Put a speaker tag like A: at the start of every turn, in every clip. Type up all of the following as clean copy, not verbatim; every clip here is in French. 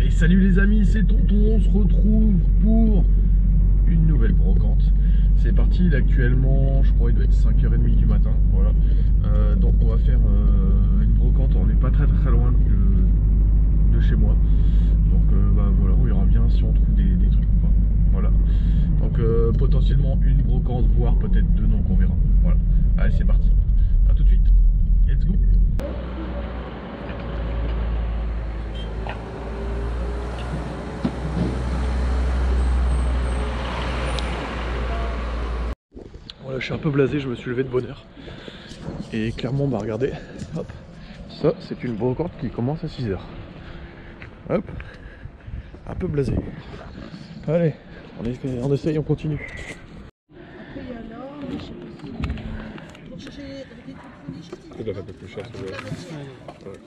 A: Et salut les amis, c'est Tonton, on se retrouve pour une nouvelle brocante. C'est parti, il est actuellement, je crois il doit être 5h30 du matin, voilà. Donc on va faire une brocante, on n'est pas très loin de chez moi. Donc bah voilà, on verra bien si on trouve des trucs ou pas. Voilà. Donc potentiellement une brocante, voire peut-être deux, donc on verra. Voilà. Allez, c'est parti. A tout de suite. Let's go. Voilà, je suis un peu blasé, je me suis levé de bonne heure. Et clairement, bah regardez, hop, ça c'est une brocante qui commence à 6h. Hop, un peu blasé. Allez, on essaye, on continue.
B: Après, il y a là, je sais pas si... Pour chercher des trucs fournis,
C: Ça doit être un peu plus cher, ça doit être. Ouais.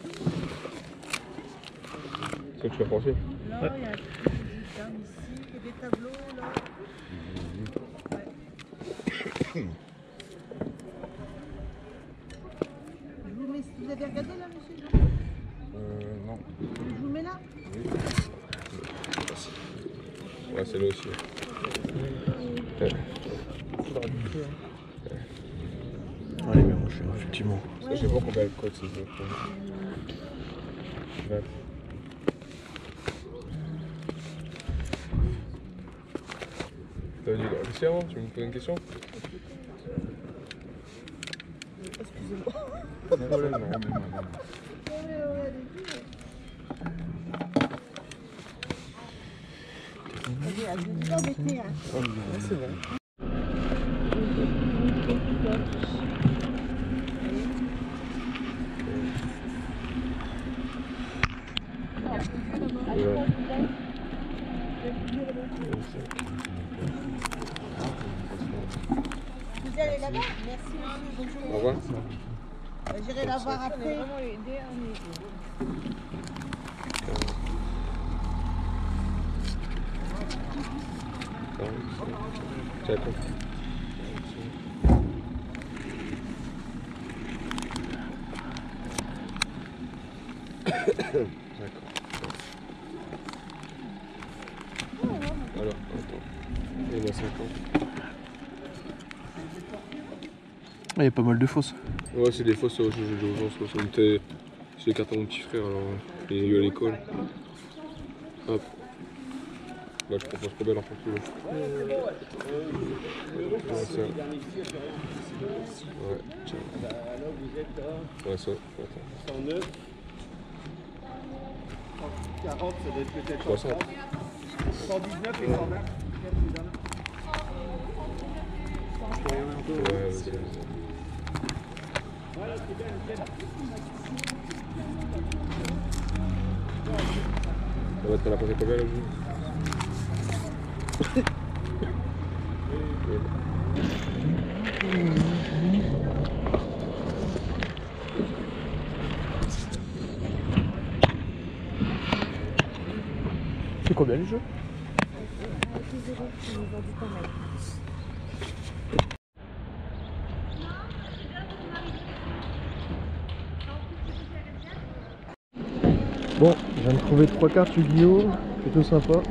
C: C'est ce que tu as pensé?
B: Là, il y a des dames ici, il y a des tableaux là. Ouais. Je vous mets, vous avez regardé là, monsieur?
C: Non.
B: Je vous mets là?
C: Oui. Ouais, c'est là aussi. Ouais.
A: Allez, bien, je suis effectivement.
C: Ça, je sais pas combien elle coûte, c'est ça. 20. T'as dit réfléchir avant? Tu veux me poser une question?
B: Excusez-moi.
C: Pas de problème, non, mais non.
B: C'est bon. Vous allez là-bas? Merci monsieur, bonjour.
C: Au revoir.
B: J'irai la voir après.
C: Tiens, attends. D'accord. Alors, attends. Il y en a 50.
A: Il y a pas mal de fausses.
C: Ouais, c'est des fausses d'urgence. C'est les cartes à mon petit frère, alors il est à l'école. Hop. Là, je propose combien l'enfant plus. Ouais, ça. Ouais, tiens. Ouais, ça. Attends.
D: 109. 40, ça doit être peut-être
C: 60.
D: 119 et 120.
C: Ouais, vas-y. Ça va être la prochaine combien là, vous?
A: C'est combien le jeu? Bon, je viens de trouver 3 cartes Yu-Gi-Oh! Plutôt sympa.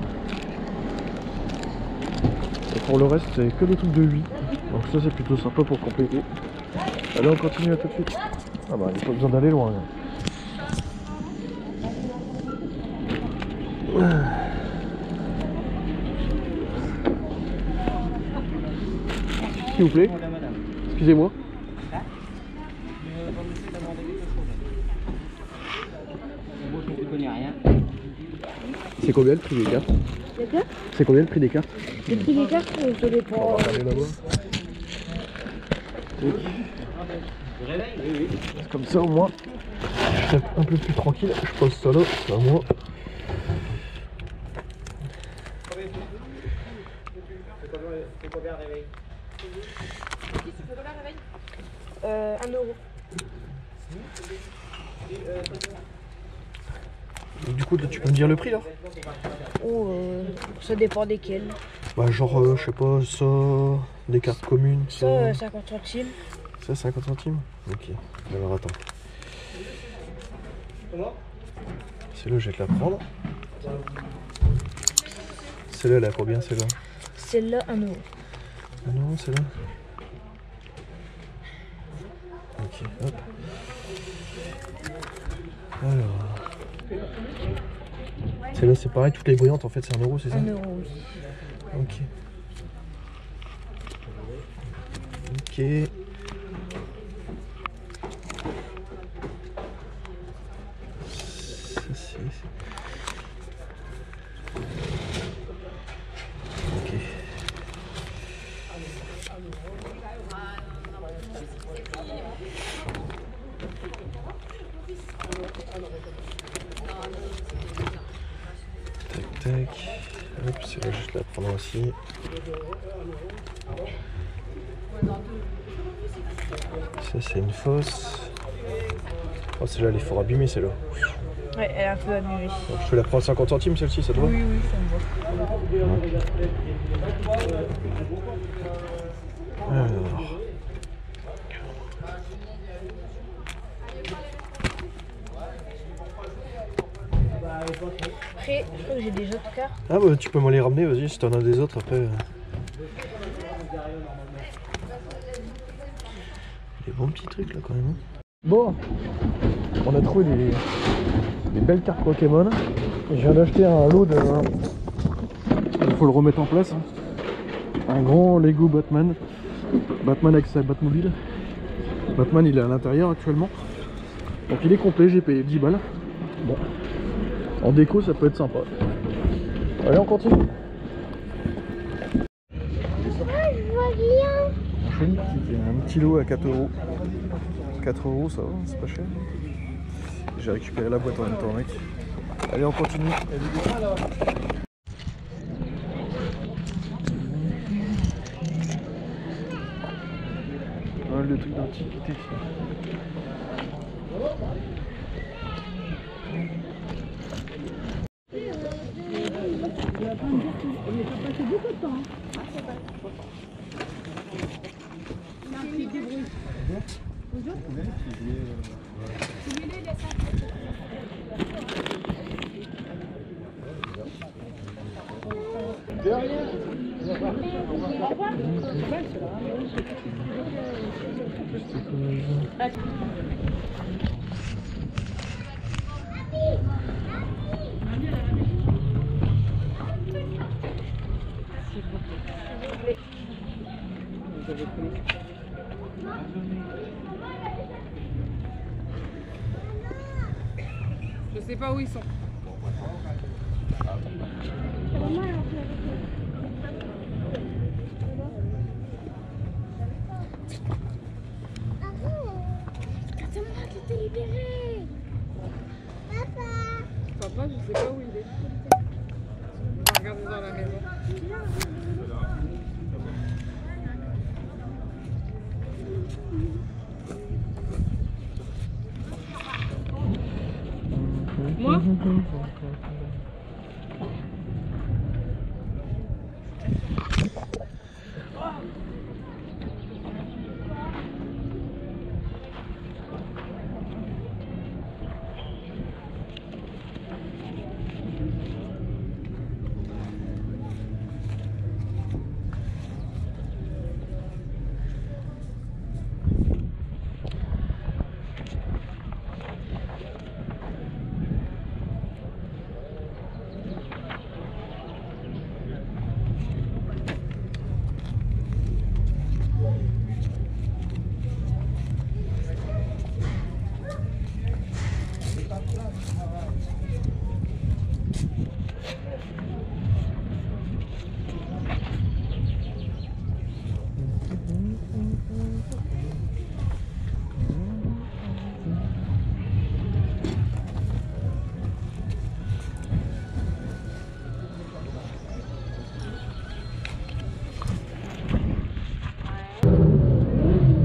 A: Et pour le reste, c'est que des trucs de 8. Donc ça, c'est plutôt sympa pour compléter. Allez, on continue à tout de suite. Ah bah, il n'y a pas besoin d'aller loin. S'il vous plaît. Excusez-moi. C'est combien le prix des cartes? C'est combien le prix des cartes?
E: Le prix des cartes, ça dépend.
A: On va regarder là-bas. Comme ça au moins, je serai un peu plus tranquille. Je pose ça là, c'est à moi.
D: C'est combien le réveil?
E: 1 euro.
A: Et du coup, là, tu peux me dire le prix là?
E: Oh, ça dépend desquels.
A: Bah, genre, je sais pas, ça, des cartes communes,
E: Ça, 50 centimes.
A: Ça, 50 centimes? Ok, alors attends. Celle-là, je vais te la prendre. Celle-là, elle a combien celle-là?
E: Celle-là, 1 euro.
A: Ah non, celle-là. Ok, hop. Alors. Celle-là, c'est pareil, toutes les brillantes en fait, c'est 1 euro, c'est ça?
E: 1 euro, oui.
A: Ok. Ok. Ça, c'est... Ok. Tac, tac. Hop, c'est là, juste la prendre aussi. Ça, c'est une fosse. Oh, celle-là, elle est fort abîmée, celle-là.
E: Ouais, elle est un peu abîmée.
A: Donc, je te la prends à 50 centimes, celle-ci, ça te va?
E: Oui, oui, ça me va.
A: Alors.
E: Après, je crois que j'ai des autres cartes.
A: Ah bah tu peux m'en les ramener, vas-y, si t'en as des autres après. Des bons petits trucs là quand même. Bon, on a trouvé des belles cartes Pokémon. Je viens d'acheter un lot de... Il faut le remettre en place. Un grand Lego Batman. Batman avec sa Batmobile. Batman il est à l'intérieur actuellement. Donc il est complet, j'ai payé 10 balles. Bon. En déco ça peut être sympa. Allez on continue. Un petit lot à 4 euros. 4 euros ça va, c'est pas cher. J'ai récupéré la boîte en même temps mec. Allez on continue. Ah, le truc d'antiquité.
F: Je sais pas où ils sont. Papa, je sais pas où il est. On va regarder dans la maison. Moi?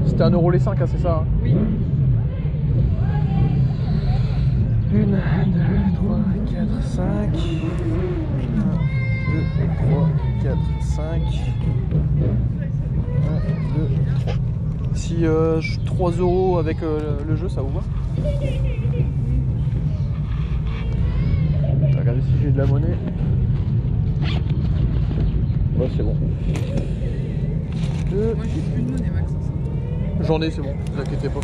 A: C'était 1 euro les 5, hein, c'est ça hein?
F: Oui.
A: 1, 2, 3, 4, 5. 1, 2, 3, 4, 5. 1, 2, 3. Si 3 euros avec le jeu, ça vous va?
F: Moi juste une monnaie max.
A: J'en ai, c'est bon, ne vous inquiétez pas.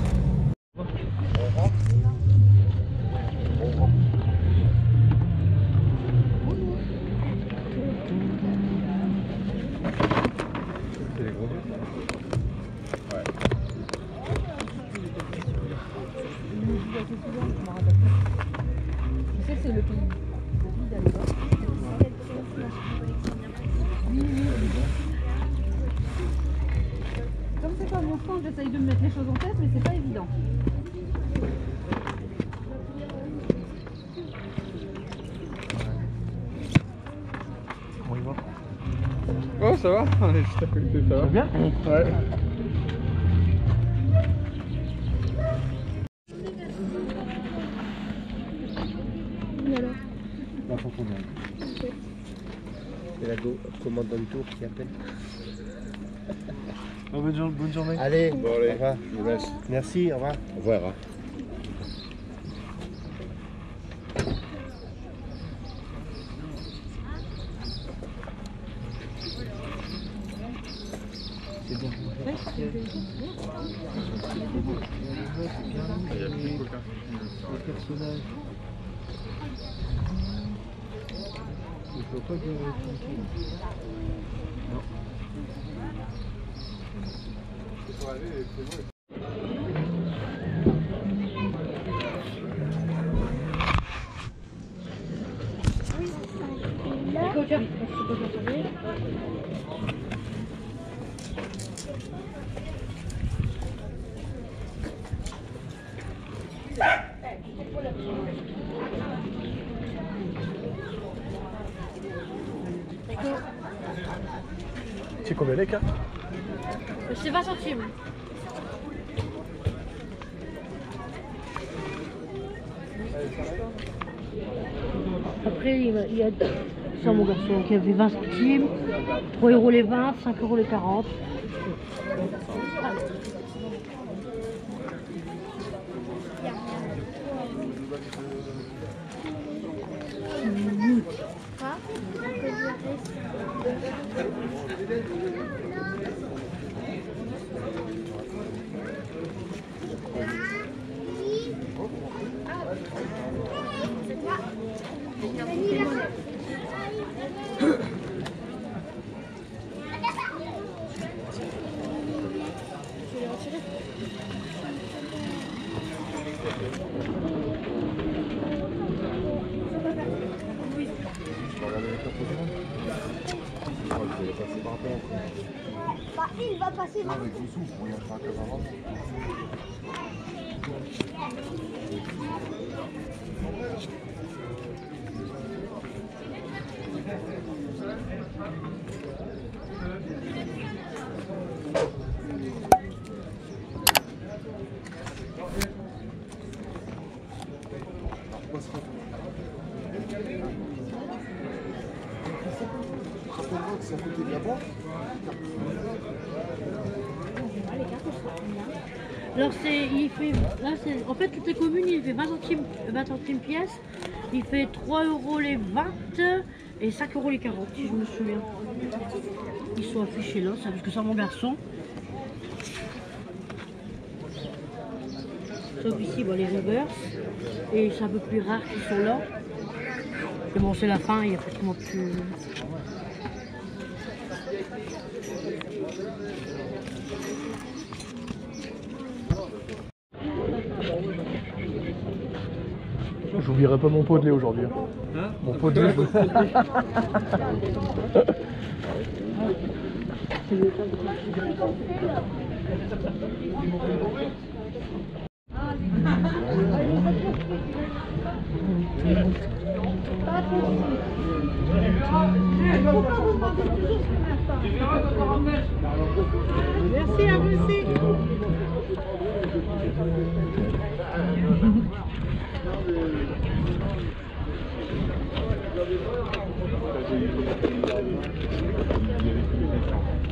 A: C'est les gros. Ouais.
B: Tu sais, c'est le pays. Comme c'est pas mon fond, j'essaye de me mettre les choses en tête, mais c'est pas évident.
A: Comment il va?
C: Oh, ça va? On est juste à côté, ça va?
A: Bien? Ouais.
D: C'est la commandante tour qui appelle.
A: Bonne journée.
D: Allez,
C: Bon, allez,
D: au revoir.
C: je vous laisse.
D: Merci, au revoir.
C: Au revoir.
D: C'est bon.
A: Il y a plus de coca.
D: Le personnage. Il faut pas que non.
A: C'est combien les cartes?
G: C'est 20 centimes. Après, il y a ça, mon garçon, qui avait 20 centimes, 3 € les 20, 5 € les 40.
H: Bah, il va passer là.
A: Avec du souffle, on y a pas que avant.
G: Alors il fait, là c'est, en fait toutes les communes il fait 20 centimes pièce, il fait 3 € les 20 et 5 € les 40 si je me souviens. Ils sont affichés là, ça, parce que c'est mon garçon. Sauf ici bon, les reverse, et c'est un peu plus rare qu'ils sont là. Et bon c'est la fin, il n'y a pratiquement plus...
A: J'oublierai pas mon pot de lait aujourd'hui. Hein, mon pot de lait.
B: Merci à vous aussi.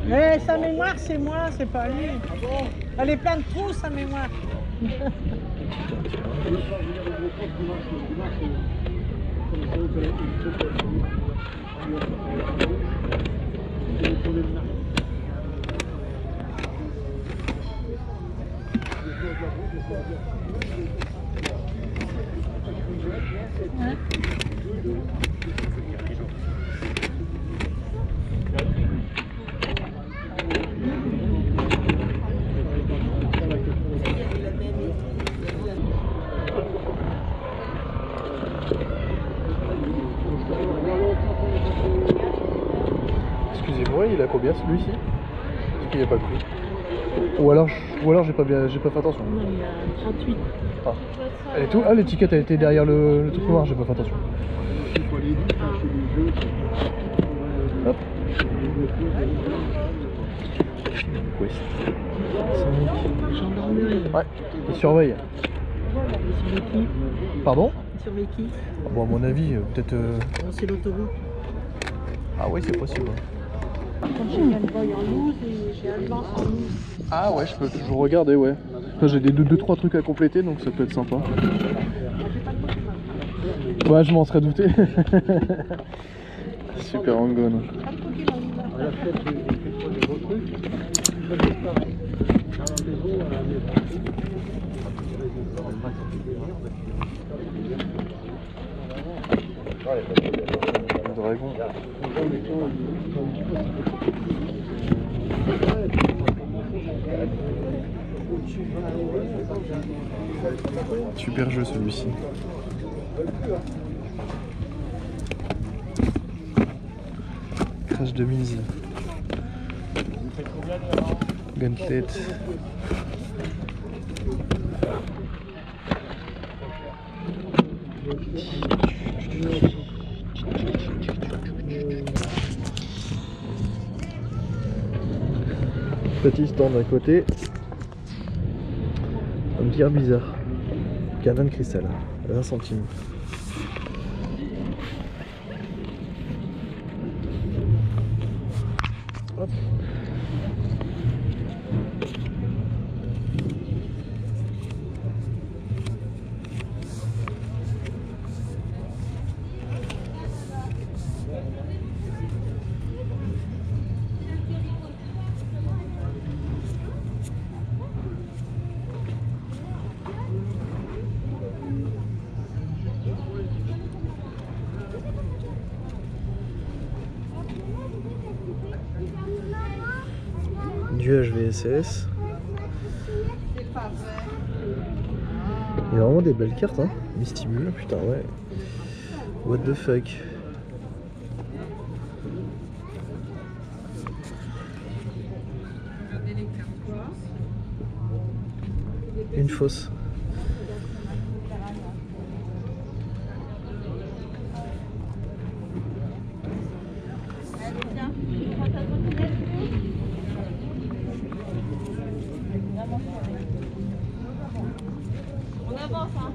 B: Eh, sa mémoire, c'est moi, c'est pas lui. Elle est pleine de trous, sa mémoire.
A: Excusez-moi, il a combien celui-ci? Parce qu'il n'y a pas de prix. Ou alors j'ai pas fait attention.
G: Non, il y a 38.
A: Et tout, ah, l'étiquette a été derrière le truc noir, j'ai pas fait attention. Hop. Quest.
G: Gendarmerie.
A: Ouais, il surveille.
G: Il surveille qui?
A: Pardon?
G: Il surveille qui?
A: Bon, à mon avis, peut-être.
G: Bon, c'est l'autoroute.
A: Ah oui, c'est possible.
B: Quand j'ai Game Boy en loose et j'ai Advance en loose.
A: Ah ouais, je peux toujours regarder, ouais. Là, j'ai des 2-3 trucs à compléter, donc ça peut être sympa. Ouais, je m'en serais douté. Super Hang-On. Le dragon. Super jeu celui-ci. Crash de mise. Gauntlet. Petit stand à côté. Un bière bizarre. Canon cristal. 20 centimes. Hop. Du HVSS. Il y a vraiment des belles cartes, hein. Vestibule, putain, ouais. What the fuck. Une fosse.
B: On avance, hein.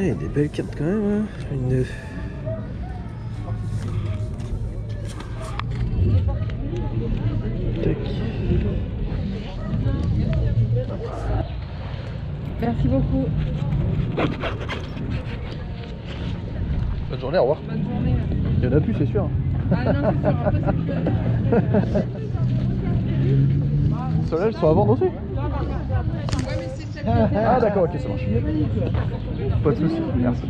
A: Il y a des belles cartes quand même, hein. Une... Tac.
F: Merci beaucoup.
A: Bonne journée, au revoir.
F: Bonne journée.
A: Il y en a plus, c'est sûr.
F: Ah non, c'est sûr, après c'est plus.
A: Ceux-là, ils sont à vendre aussi?
F: Ouais, mais c'est celle qui
A: Ah d'accord, ok, ça marche. Pas de soucis, merci.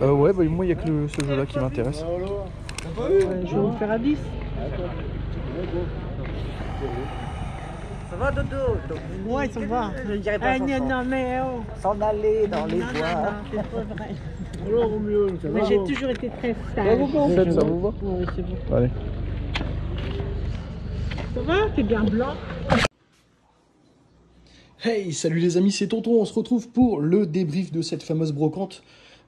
A: Ouais, bah moi il n'y a que ce jeu-là qui m'intéresse.
B: Je vais vous faire à 10.
I: Ça va, Dodo?
B: Ouais, ça va.
I: Je ne dirais pas
B: Non, mais oh.
I: s'en aller dans les
B: Non,
I: bois.
B: non, c'est pas vrai.
D: Alors, mieux, ça va.
B: Mais j'ai toujours été très sage.
A: Ça vous va?
B: Oui, c'est bon.
A: Allez.
B: Ça va? T'es bien blanc.
A: Hey, salut les amis, c'est Tonton, on se retrouve pour le débrief de cette fameuse brocante.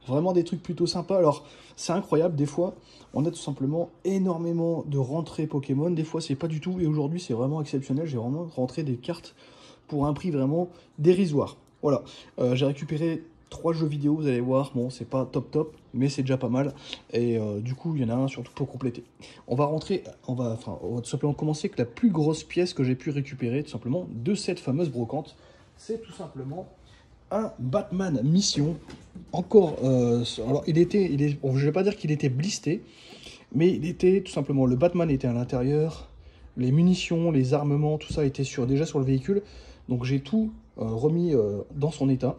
A: Vraiment des trucs plutôt sympas. Alors, c'est incroyable, des fois, on a tout simplement énormément de rentrées Pokémon. Des fois, c'est pas du tout. Et aujourd'hui, c'est vraiment exceptionnel. J'ai vraiment rentré des cartes pour un prix vraiment dérisoire. Voilà, j'ai récupéré 3 jeux vidéo, vous allez voir. Bon, c'est pas top, mais c'est déjà pas mal. Et du coup, il y en a un surtout pour compléter. On va tout simplement commencer avec la plus grosse pièce que j'ai pu récupérer, tout simplement, de cette fameuse brocante. C'est tout simplement un Batman Mission. Encore, alors je vais pas dire qu'il était blisté, mais il était tout simplement, le Batman était à l'intérieur, les munitions, les armements, tout ça était déjà sur le véhicule. Donc j'ai tout remis dans son état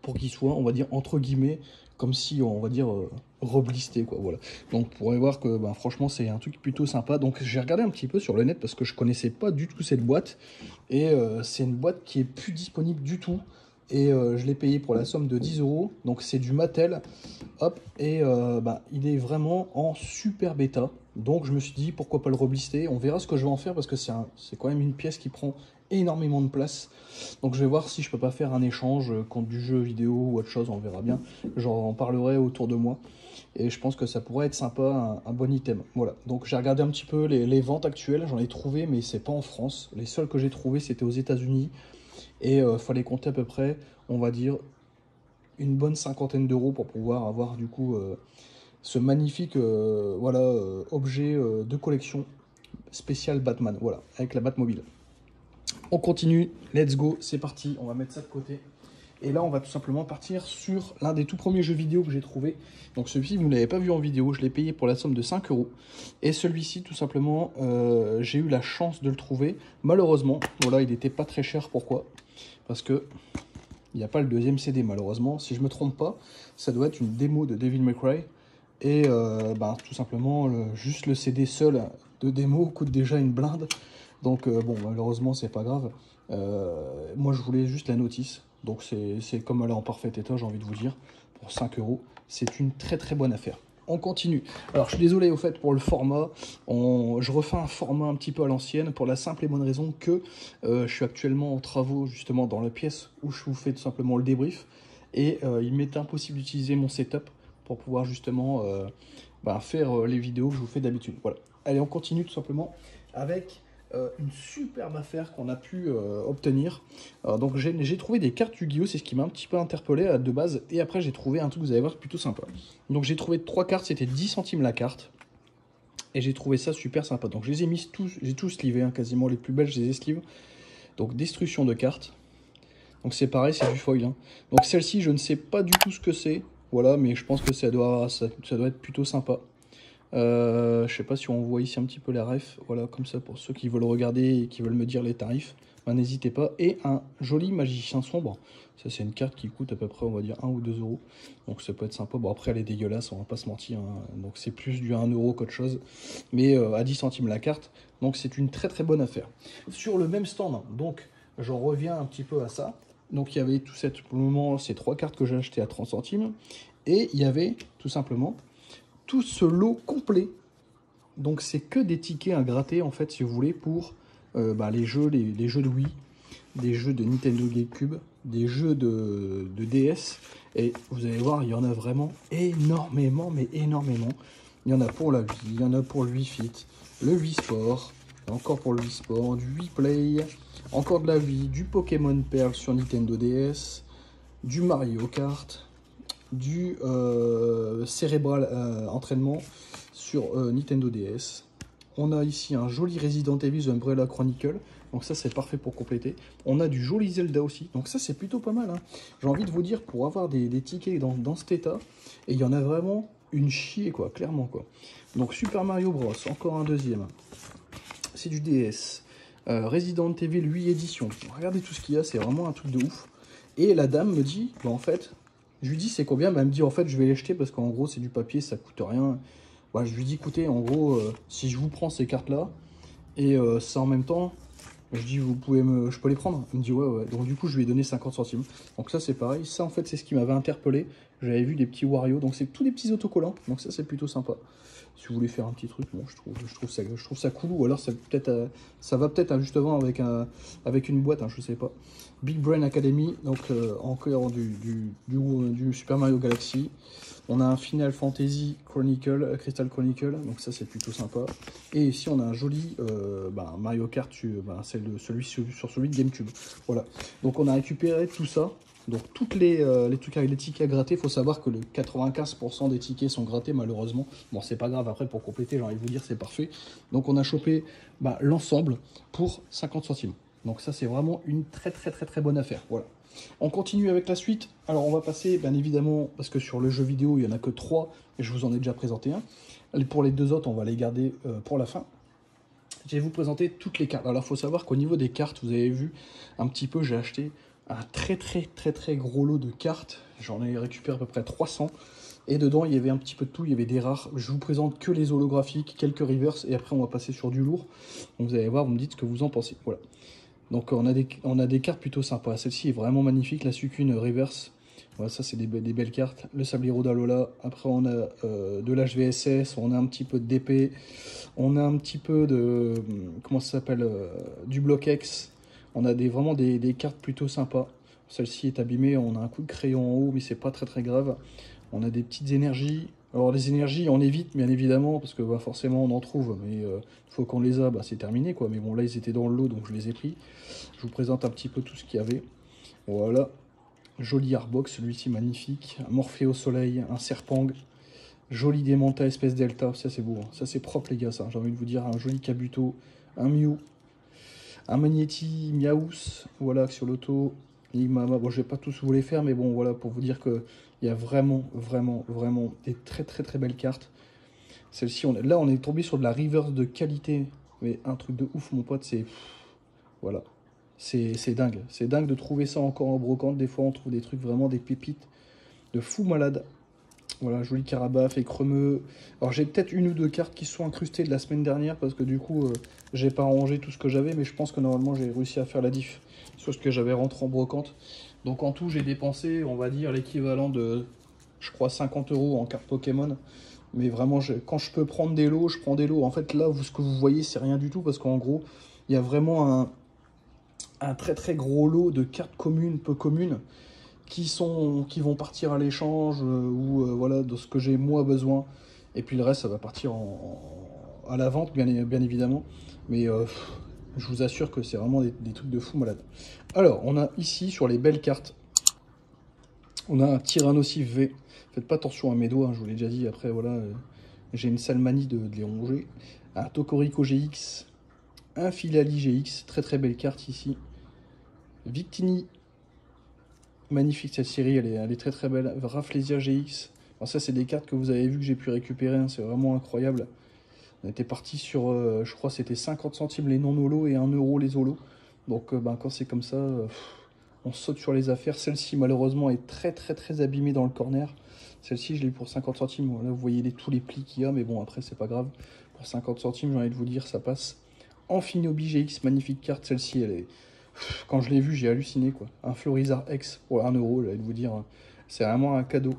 A: pour qu'il soit, on va dire, entre guillemets, comme si, on va dire, reblisté, quoi, voilà. Donc, vous pourrez voir que, franchement, c'est un truc plutôt sympa. Donc, j'ai regardé un petit peu sur le net, parce que je connaissais pas du tout cette boîte, et c'est une boîte qui est plus disponible du tout, et je l'ai payé pour la somme de 10 €, donc c'est du Mattel, hop, et il est vraiment en super bêta, donc je me suis dit, pourquoi pas le reblister. On verra ce que je vais en faire, parce que c'est quand même une pièce qui prend énormément de place. Donc je vais voir si je peux pas faire un échange contre du jeu vidéo ou autre chose, on verra bien. J'en parlerai autour de moi. Et je pense que ça pourrait être sympa, un bon item. Voilà, donc j'ai regardé un petit peu les ventes actuelles, j'en ai trouvé, mais c'est pas en France. Les seuls que j'ai trouvés, c'était aux États-Unis. Et fallait compter à peu près, on va dire, une bonne cinquantaine d'euros pour pouvoir avoir du coup ce magnifique objet de collection spécial Batman, voilà, avec la Batmobile. On continue, let's go, c'est parti, on va mettre ça de côté. Et là, on va tout simplement partir sur l'un des tout premiers jeux vidéo que j'ai trouvé. Donc celui-ci, vous ne l'avez pas vu en vidéo, je l'ai payé pour la somme de 5 €. Et celui-ci, tout simplement, j'ai eu la chance de le trouver. Malheureusement, voilà, il n'était pas très cher. Pourquoi? Parce que il n'y a pas le deuxième CD, malheureusement. Si je ne me trompe pas, ça doit être une démo de Devil May Cry. Et tout simplement, juste le CD seul de démo coûte déjà une blinde. Donc bon, malheureusement, c'est pas grave. Moi, je voulais juste la notice. Donc c'est comme elle est en parfait état, j'ai envie de vous dire. Pour 5 €, c'est une très très bonne affaire. On continue. Alors, je suis désolé au fait pour le format. Je refais un format un petit peu à l'ancienne pour la simple et bonne raison que je suis actuellement en travaux justement dans la pièce où je vous fais tout simplement le débrief. Et il m'est impossible d'utiliser mon setup pour pouvoir justement faire les vidéos que je vous fais d'habitude. Voilà. Allez, on continue tout simplement avec une superbe affaire qu'on a pu obtenir. Donc j'ai trouvé des cartes Yu-Gi-Oh! C'est ce qui m'a un petit peu interpellé de base. Et après j'ai trouvé un truc, vous allez voir, plutôt sympa. Donc j'ai trouvé 3 cartes, c'était 10 centimes la carte. Et j'ai trouvé ça super sympa. Donc je les ai mis tous, j'ai tous slivé, hein, quasiment les plus belles je les ai slive. Donc destruction de cartes. Donc c'est pareil, c'est du foil. Hein. Donc celle-ci, je ne sais pas du tout ce que c'est. Voilà, mais je pense que ça doit être plutôt sympa. Je sais pas si on voit ici un petit peu la ref, voilà, comme ça pour ceux qui veulent regarder et qui veulent me dire les tarifs, n'hésitez pas. Et un joli magicien sombre, ça c'est une carte qui coûte à peu près, on va dire 1 ou 2 €, donc ça peut être sympa. Bon, après elle est dégueulasse, on va pas se mentir, hein. Donc c'est plus du 1 € qu'autre chose, mais à 10 centimes la carte, donc c'est une très très bonne affaire. Sur le même stand, donc j'en reviens un petit peu à ça. Donc il y avait tout simplement ces 3 cartes que j'ai achetées à 30 centimes, et il y avait tout simplement tout ce lot complet. Donc c'est que des tickets à gratter en fait, si vous voulez, pour les jeux de Wii, des jeux de Nintendo GameCube, des jeux de DS. Et vous allez voir, il y en a vraiment énormément, mais énormément. Il y en a pour la Wii, il y en a pour le Wii Fit, le Wii Sport, encore pour le Wii Sport, du Wii Play, encore de la Wii, du Pokémon Pearl sur Nintendo DS, du Mario Kart, du Cérébral entraînement sur Nintendo DS. on a ici un joli Resident Evil The Umbrella Chronicle. Donc ça, c'est parfait pour compléter. On a du joli Zelda aussi. Donc ça, c'est plutôt pas mal, hein. J'ai envie de vous dire, pour avoir des tickets dans cet état, et il y en a vraiment une chier, quoi, clairement, quoi. Donc Super Mario Bros, encore un deuxième. C'est du DS. Resident Evil 8 édition. Regardez tout ce qu'il y a, c'est vraiment un truc de ouf. Et la dame me dit, bah, en fait, je lui dis c'est combien, bah, elle me dit en fait je vais l'acheter parce qu'en gros c'est du papier, ça coûte rien. Bah, je lui dis écoutez, en gros, si je vous prends ces cartes là, et ça en même temps, je dis je peux les prendre. Elle me dit ouais. Donc du coup je lui ai donné 50 centimes. Donc ça c'est pareil, ça en fait c'est ce qui m'avait interpellé. J'avais vu des petits Wario, donc c'est tous des petits autocollants, donc ça c'est plutôt sympa. Si vous voulez faire un petit truc, bon, je trouve ça cool, ou alors ça va peut-être justement avec une boîte, hein, je sais pas. Big Brain Academy, donc encore du Super Mario Galaxy. On a un Final Fantasy Chronicle, Crystal Chronicle, donc ça c'est plutôt sympa. Et ici on a un joli Mario Kart, sur celui de GameCube. Voilà, donc on a récupéré tout ça. Donc toutes les trucs avec les tickets à gratter, il faut savoir que le 95% des tickets sont grattés malheureusement. Bon c'est pas grave, après pour compléter j'ai envie de vous dire c'est parfait. Donc on a chopé l'ensemble pour 50 centimes. Donc ça c'est vraiment une très bonne affaire. Voilà. On continue avec la suite. Alors on va passer bien évidemment, parce que sur le jeu vidéo il n'y en a que 3, et je vous en ai déjà présenté un. Pour les 2 autres on va les garder pour la fin. Je vais vous présenter toutes les cartes. Alors il faut savoir qu'au niveau des cartes, vous avez vu un petit peu, j'ai acheté un très gros lot de cartes. J'en ai récupéré à peu près 300. Et dedans, il y avait un petit peu de tout. Il y avait des rares. Je vous présente que les holographiques, quelques reverse. Et après, on va passer sur du lourd. Donc vous allez voir, vous me dites ce que vous en pensez. Voilà. Donc on a des cartes plutôt sympas. Celle-ci est vraiment magnifique. La Suicune reverse. Voilà, ça c'est des belles cartes. Le Sabliero d'Alola. Après, on a de l'HVSS. On a un petit peu de DP. On a un petit peu de... Comment ça s'appelle du Bloc X. On a vraiment des cartes plutôt sympas. Celle-ci est abîmée, on a un coup de crayon en haut, mais c'est pas très grave. On a des petites énergies. Alors les énergies, on évite bien évidemment, parce que forcément on en trouve, mais il faut qu'on les a, c'est terminé quoi. Mais bon là ils étaient dans le lot, donc je les ai pris. Je vous présente un petit peu tout ce qu'il y avait. Voilà, joli Artbox, celui-ci magnifique. Un Morphée au soleil, un Serpang. Joli Démenta espèce Delta, ça c'est beau, hein. Ça c'est propre les gars, ça. J'ai envie de vous dire, un joli Kabuto, un Mew. Un Magnéti Miaous, voilà, sur l'auto. Bon, je vais pas tous vous les faire, mais bon, voilà, pour vous dire qu'il y a vraiment des très belles cartes. Celle-ci, là, on est tombé sur de la reverse de qualité. Mais un truc de ouf, mon pote, c'est... Voilà. C'est dingue. C'est dingue de trouver ça encore en brocante. Des fois, on trouve des trucs vraiment, des pépites de fou malade. Voilà, joli Carabaf et Cremeux. Alors j'ai peut-être une ou deux cartes qui sont incrustées de la semaine dernière parce que du coup j'ai pas rangé tout ce que j'avais, mais je pense que normalement j'ai réussi à faire la diff sur ce que j'avais rentré en brocante. Donc en tout j'ai dépensé, on va dire, l'équivalent de, je crois, 50 € en cartes Pokémon. Mais vraiment, quand je peux prendre des lots, je prends des lots. En fait là, ce que vous voyez, c'est rien du tout parce qu'en gros, il y a vraiment un très gros lot de cartes communes, peu communes, qui vont partir à l'échange voilà, de ce que j'ai moi besoin, et puis le reste ça va partir à la vente bien évidemment, mais je vous assure que c'est vraiment des trucs de fou malade. Alors on a ici sur les belles cartes, on a un Tyrannosif V, faites pas attention à mes doigts, hein, je vous l'ai déjà dit, après voilà, j'ai une sale manie de les ronger. Un Tocorico GX, un Filali GX, très belle carte ici. Victini, magnifique cette série, elle est très belle. Rafflesia GX. Alors ça c'est des cartes que vous avez vu que j'ai pu récupérer, hein, c'est vraiment incroyable. On était parti sur, je crois c'était 50 centimes les non-holos et 1 € les holos. Donc quand c'est comme ça, on saute sur les affaires. Celle-ci malheureusement est très abîmée dans le corner. Celle-ci je l'ai eu pour 50 centimes. Là vous voyez tous les plis qu'il y a, mais bon après c'est pas grave. Pour 50 centimes j'ai envie de vous dire ça passe. Amphinobi GX, magnifique carte, celle-ci elle est... Quand je l'ai vu, j'ai halluciné quoi. Un Florizard X pour 1 €, j'ai envie de vous dire, c'est vraiment un cadeau.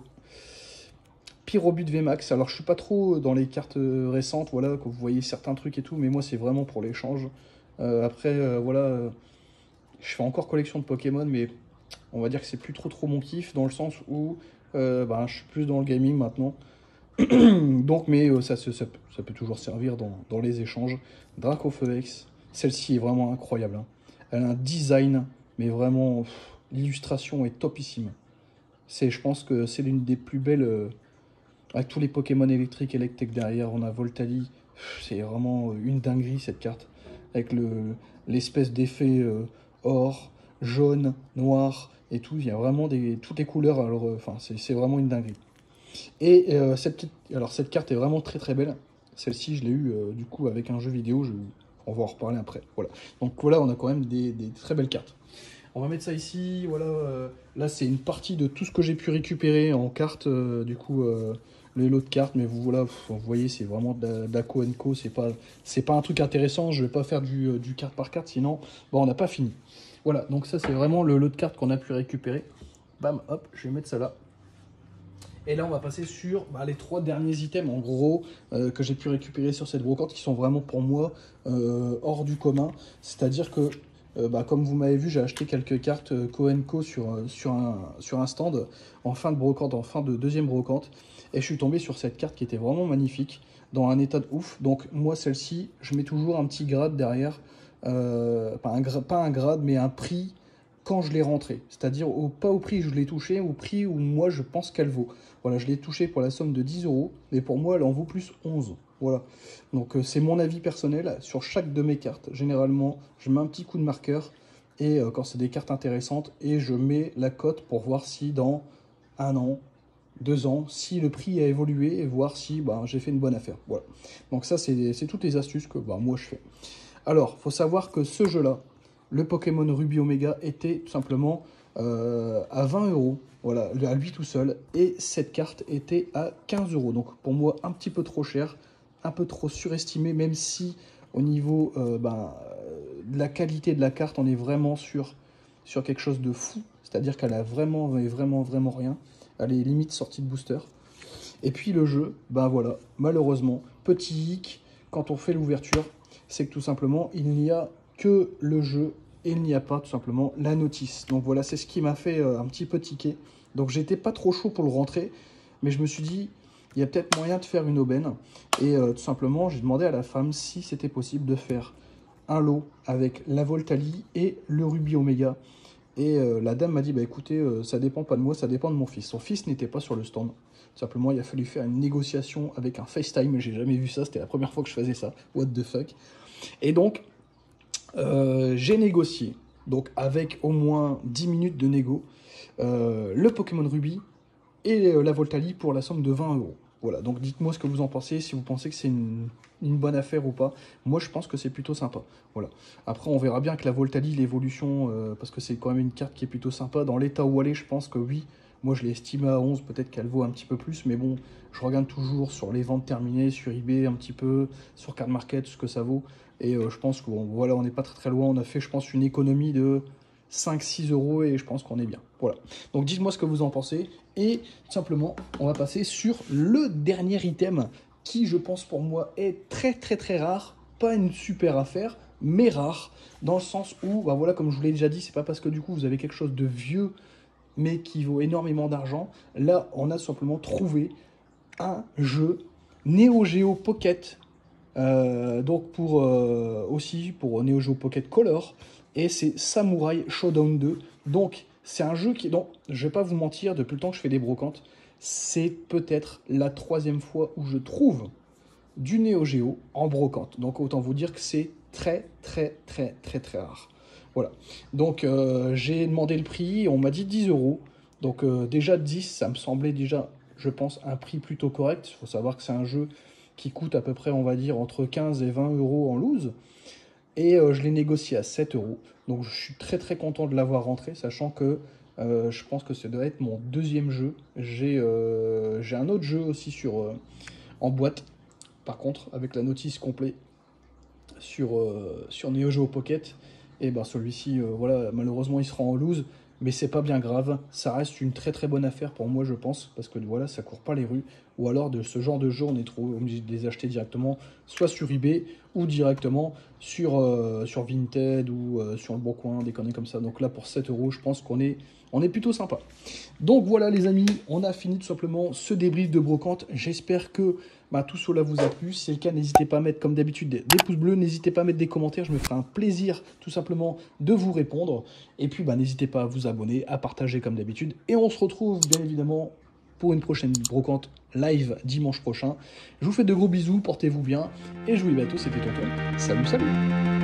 A: Pyrobut VMAX, alors je suis pas trop dans les cartes récentes, voilà, quand vous voyez certains trucs et tout, mais moi c'est vraiment pour l'échange. Après, voilà, je fais encore collection de Pokémon, mais on va dire que c'est plus trop mon kiff, dans le sens où je suis plus dans le gaming maintenant. Donc, mais ça peut toujours servir dans les échanges. Dracofeuex, celle-ci est vraiment incroyable, hein. Elle a un design, mais vraiment, l'illustration est topissime. Je pense que c'est l'une des plus belles, avec tous les Pokémon électriques, Electek derrière, on a Voltali, c'est vraiment une dinguerie cette carte, avec l'espèce d'effet or, jaune, noir et tout. Il y a vraiment toutes les couleurs, alors enfin c'est vraiment une dinguerie. Et cette carte est vraiment très très belle. Celle-ci, je l'ai eue du coup avec un jeu vidéo, on va en reparler après. Voilà. Donc voilà, on a quand même des très belles cartes. On va mettre ça ici, voilà. Là, c'est une partie de tout ce que j'ai pu récupérer en cartes, du coup, les lots de cartes. Mais vous voyez, c'est vraiment de la Co&Co. C'est pas un truc intéressant. Je vais pas faire du carte par carte, sinon, bon, on n'a pas fini. Voilà, donc ça, c'est vraiment le lot de cartes qu'on a pu récupérer. Bam, hop, je vais mettre ça là. Et là, on va passer sur les 3 derniers items, en gros, que j'ai pu récupérer sur cette brocante, qui sont vraiment, pour moi, hors du commun. C'est-à-dire que, comme vous m'avez vu, j'ai acheté quelques cartes Co&Co sur un stand, en fin de brocante, en fin de deuxième brocante. Et je suis tombé sur cette carte qui était vraiment magnifique, dans un état de ouf. Donc, moi, celle-ci, je mets toujours un petit grade derrière. Pas un grade, mais un prix quand je l'ai rentrée. C'est-à-dire, pas au prix où je l'ai touché, au prix où moi, je pense qu'elle vaut. Voilà, je l'ai touché pour la somme de 10 €, mais pour moi, elle en vaut plus 11. Voilà. Donc, c'est mon avis personnel. Sur chaque de mes cartes, généralement, je mets un petit coup de marqueur, et quand c'est des cartes intéressantes, et je mets la cote pour voir si dans 1 an, 2 ans, si le prix a évolué, et voir si j'ai fait une bonne affaire. Voilà. Donc ça, c'est toutes les astuces que moi, je fais. Alors, il faut savoir que ce jeu-là, le Pokémon Ruby Omega, était tout simplement à 20 €. Voilà, à lui tout seul. Et cette carte était à 15 €. Donc pour moi, un petit peu trop cher, un peu trop surestimé, même si au niveau de la qualité de la carte, on est vraiment sur quelque chose de fou. C'est-à-dire qu'elle a vraiment rien. Elle est limite sortie de booster. Et puis le jeu, voilà, malheureusement, petit hic, quand on fait l'ouverture, c'est que tout simplement, il n'y a que le jeu et il n'y a pas tout simplement la notice. Donc voilà, c'est ce qui m'a fait un petit peu tiquer. Donc j'étais pas trop chaud pour le rentrer, mais je me suis dit, il y a peut-être moyen de faire une aubaine. Et tout simplement, j'ai demandé à la femme si c'était possible de faire un lot avec la Voltali et le Ruby Omega. Et la dame m'a dit, écoutez, ça dépend pas de moi, ça dépend de mon fils. Son fils n'était pas sur le stand. Tout simplement, il a fallu faire une négociation avec un FaceTime. J'ai jamais vu ça, c'était la première fois que je faisais ça. What the fuck. Et donc, j'ai négocié, donc avec au moins 10 minutes de négo, le Pokémon Ruby et la Voltali pour la somme de 20 €. Voilà, donc dites-moi ce que vous en pensez, si vous pensez que c'est une bonne affaire ou pas. Moi, je pense que c'est plutôt sympa. Voilà. Après, on verra bien que la Voltali, l'évolution, parce que c'est quand même une carte qui est plutôt sympa. Dans l'état où elle est, je pense que oui. Moi, je l'ai estimée à 11, peut-être qu'elle vaut un petit peu plus, mais bon, je regarde toujours sur les ventes terminées, sur eBay un petit peu, sur Card Market, ce que ça vaut. Et je pense que voilà, on n'est pas très loin. On a fait, je pense, une économie de 5-6 € et je pense qu'on est bien. Voilà. Donc dites-moi ce que vous en pensez. Et tout simplement, on va passer sur le dernier item qui, je pense pour moi, est très rare. Pas une super affaire, mais rare. Dans le sens où, voilà, comme je vous l'ai déjà dit, c'est pas parce que du coup vous avez quelque chose de vieux mais qui vaut énormément d'argent. Là, on a simplement trouvé un jeu Neo Geo Pocket. Donc aussi pour Neo Geo Pocket Color, et c'est Samurai Showdown 2. Donc c'est un jeu qui, donc je vais pas vous mentir, depuis le temps que je fais des brocantes, c'est peut-être la 3e fois où je trouve du Neo Geo en brocante. Donc autant vous dire que c'est très rare. Voilà. Donc j'ai demandé le prix, on m'a dit 10 €. Donc déjà 10, ça me semblait déjà, je pense, un prix plutôt correct. Il faut savoir que c'est un jeu qui coûte à peu près, on va dire, entre 15 et 20 € en loose. Et je l'ai négocié à 7 €. Donc je suis très content de l'avoir rentré, sachant que je pense que ça doit être mon 2e jeu. J'ai un autre jeu aussi en boîte, par contre, avec la notice complète sur Neo Geo Pocket. Et celui-ci, voilà, malheureusement, il sera en loose. Mais c'est pas bien grave, ça reste une très bonne affaire pour moi, je pense, parce que voilà, ça court pas les rues. Ou alors de ce genre de jeu, on est trop obligé de les acheter directement, soit sur eBay ou directement sur Vinted ou sur le Bon Coin, des conneries comme ça. Donc là, pour 7 €, je pense qu'on est plutôt sympa. Donc voilà les amis, on a fini tout simplement ce débrief de brocante. J'espère que tout cela vous a plu. Si c'est le cas, n'hésitez pas à mettre comme d'habitude des pouces bleus, n'hésitez pas à mettre des commentaires, je me ferai un plaisir tout simplement de vous répondre. Et puis n'hésitez pas à vous abonner, à partager comme d'habitude. Et on se retrouve bien évidemment
J: pour une prochaine brocante live dimanche prochain. Je vous fais de gros bisous, portez-vous bien, et je vous dis à bientôt, c'était Tonton. Salut, salut!